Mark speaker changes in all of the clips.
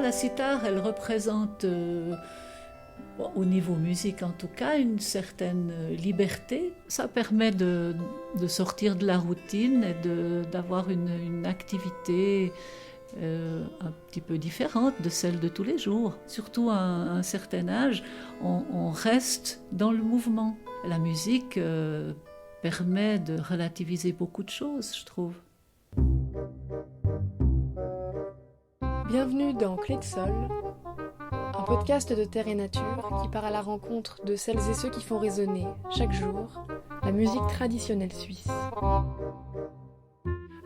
Speaker 1: la sitar, elle représente, au niveau musique en tout cas, une certaine liberté. Ça permet de sortir de la routine et d'avoir une activité un petit peu différente de celle de tous les jours. Surtout à un certain âge, on reste dans le mouvement. La musique permet de relativiser beaucoup de choses, je trouve.
Speaker 2: Bienvenue dans Clé de Sol, un podcast de terre et nature qui part à la rencontre de celles et ceux qui font résonner, chaque jour, la musique traditionnelle suisse.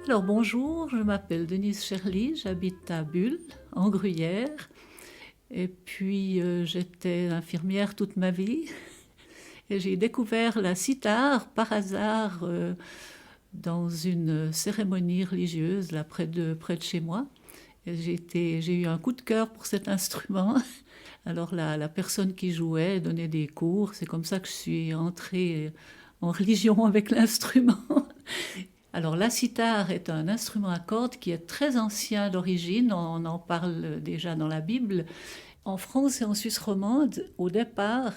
Speaker 1: Alors bonjour, je m'appelle Denise Scherly, j'habite à Bulle, en Gruyère. Et puis j'étais infirmière toute ma vie. Et j'ai découvert la sitar par hasard dans une cérémonie religieuse là près de chez moi. Et j'ai eu un coup de cœur pour cet instrument. Alors la personne qui jouait donnait des cours. C'est comme ça que je suis entrée en religion avec l'instrument. Alors la sitar est un instrument à cordes qui est très ancien d'origine. On en parle déjà dans la Bible. En France et en Suisse romande, au départ,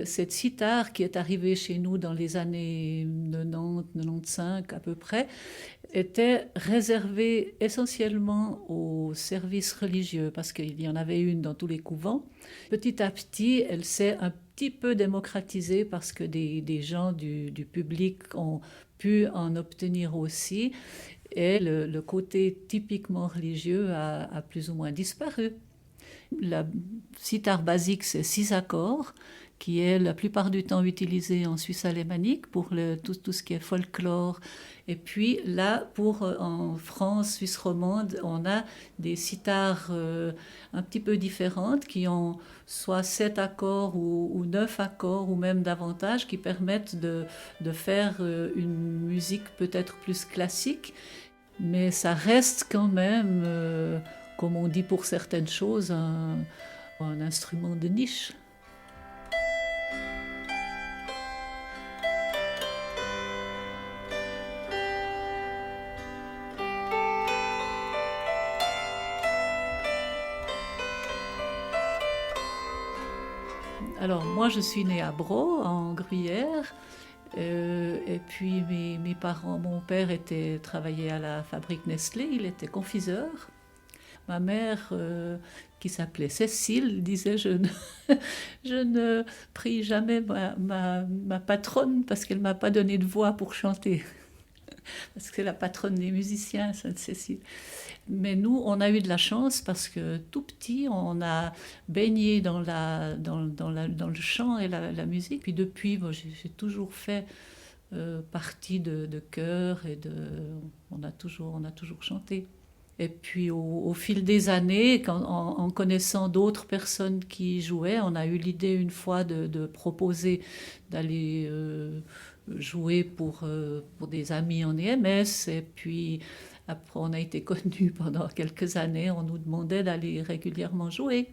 Speaker 1: cette sitar qui est arrivée chez nous dans les années 90-95 à peu près, était réservée essentiellement aux services religieux parce qu'il y en avait une dans tous les couvents. Petit à petit, elle s'est un petit peu démocratisée parce que des gens du public ont pu en obtenir aussi et le côté typiquement religieux a plus ou moins disparu. La sitar basique, c'est 6 accords, qui est la plupart du temps utilisé en Suisse alémanique pour tout ce qui est folklore. Et puis là, en France, Suisse romande, on a des sitars un petit peu différentes qui ont soit 7 accords ou 9 accords ou même davantage, qui permettent de faire une musique peut-être plus classique, mais ça reste quand même, comme on dit pour certaines choses, un instrument de niche. Alors moi je suis née à Braux, en Gruyère, et puis mes parents, mon père travaillait à la fabrique Nestlé, il était confiseur. Ma mère, qui s'appelait Cécile, disait je ne prie jamais ma patronne parce qu'elle ne m'a pas donné de voix pour chanter. Parce que c'est la patronne des musiciens, Sainte Cécile. Mais nous, on a eu de la chance parce que tout petit, on a baigné dans le chant et la musique. Puis depuis, j'ai toujours fait partie de chœur et on a toujours chanté. Et puis au fil des années, en connaissant d'autres personnes qui jouaient, on a eu l'idée une fois de proposer d'aller jouer pour des amis en EMS. Et puis après, on a été connus pendant quelques années. On nous demandait d'aller régulièrement jouer.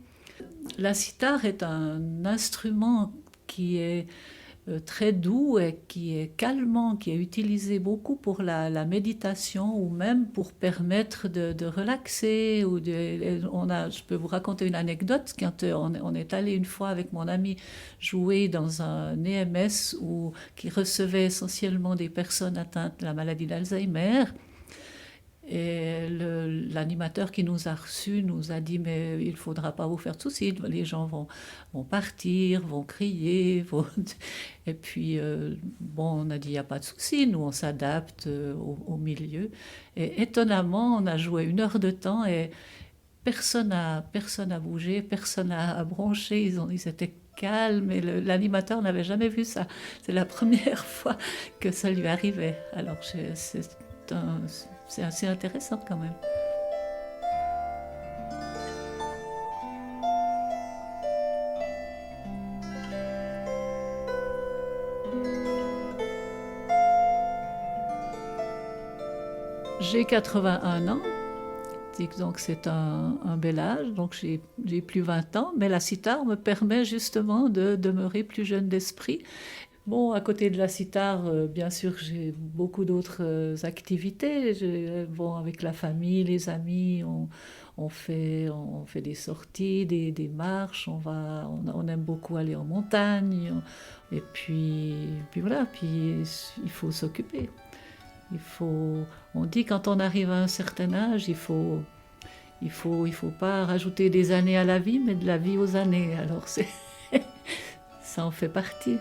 Speaker 1: La sitar est un instrument qui est très doux et qui est calmant, qui est utilisé beaucoup pour la méditation ou même pour permettre de relaxer. Je peux vous raconter une anecdote. Quand on est allé une fois avec mon ami jouer dans un EMS qui recevait essentiellement des personnes atteintes de la maladie d'Alzheimer. Et l'animateur qui nous a reçus nous a dit « mais il ne faudra pas vous faire de soucis, les gens vont partir, vont crier. » Et puis, on a dit « il n'y a pas de soucis, nous on s'adapte au milieu. » Et étonnamment, on a joué 1 heure de temps et personne n'a bougé, personne n'a bronché, ils étaient calmes et l'animateur n'avait jamais vu ça. C'est la première fois que ça lui arrivait. Alors c'est assez intéressant quand même. J'ai 81 ans, donc c'est un bel âge, donc j'ai plus 20 ans, mais la sitar me permet justement de demeurer plus jeune d'esprit. Bon, à côté de la sitar, bien sûr, j'ai beaucoup d'autres activités. Avec la famille, les amis, on fait des sorties, des marches, on aime beaucoup aller en montagne. Et puis voilà, puis il faut s'occuper. On dit quand on arrive à un certain âge, il faut pas rajouter des années à la vie, mais de la vie aux années. Alors ça en fait partie.